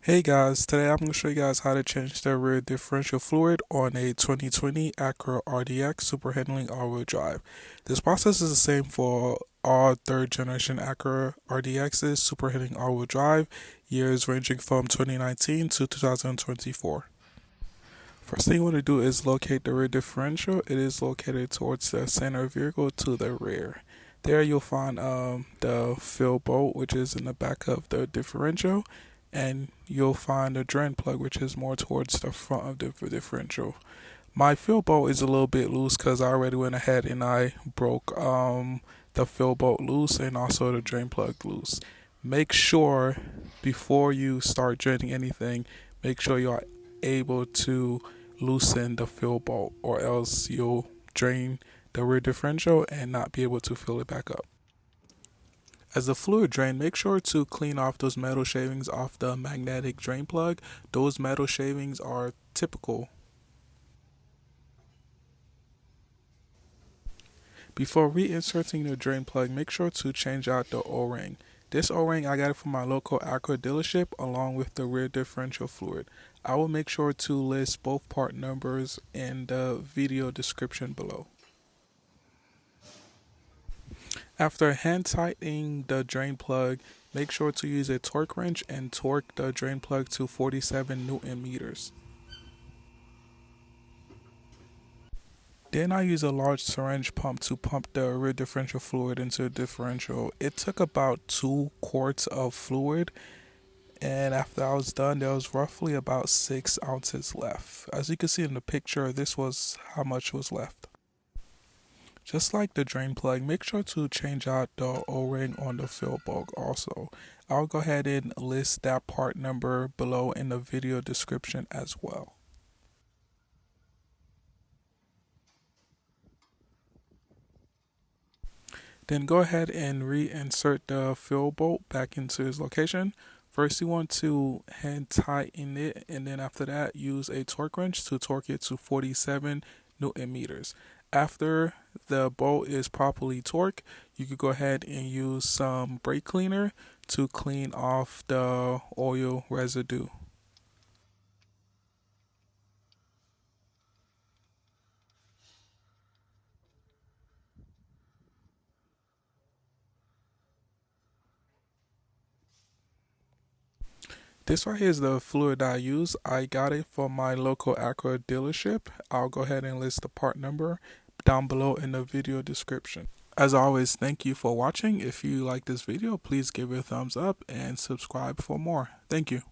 Hey guys, today I'm going to show you guys how to change the rear differential fluid on a 2020 Acura RDX super handling all-wheel drive. This process is the same for all third generation Acura RDXs super handling all-wheel drive, years ranging from 2019 to 2024. First thing you want to do is locate the rear differential. It is located towards the center of the vehicle to the rear. There you'll find the fill bolt, which is in the back of the differential, and you'll find the drain plug, which is more towards the front of the differential. My fill bolt is a little bit loose because I already went ahead and I broke the fill bolt loose and also the drain plug loose. Make sure before you start draining anything, make sure you are able to loosen the fill bolt, or else you'll drain the rear differential and not be able to fill it back up. As the fluid drain, make sure to clean off those metal shavings off the magnetic drain plug. Those metal shavings are typical. Before reinserting the drain plug, make sure to change out the O-ring. This O-ring, I got it from my local Acura dealership along with the rear differential fluid. I will make sure to list both part numbers in the video description below. After hand tightening the drain plug, make sure to use a torque wrench and torque the drain plug to 47 Newton meters. Then I use a large syringe pump to pump the rear differential fluid into the differential. It took about 2 quarts of fluid, and after I was done, there was roughly about 6 ounces left. As you can see in the picture, this was how much was left. Just like the drain plug, make sure to change out the O-ring on the fill bolt also. I'll go ahead and list that part number below in the video description as well. Then go ahead and reinsert the fill bolt back into its location. First you want to hand tighten it, and then after that use a torque wrench to torque it to 47 Newton meters. After the bolt is properly torqued, you could go ahead and use some brake cleaner to clean off the oil residue. This right here is the fluid I use. I got it from my local Acura dealership. I'll go ahead and list the part number down below in the video description. As always, thank you for watching. If you like this video, please give it a thumbs up and subscribe for more. Thank you.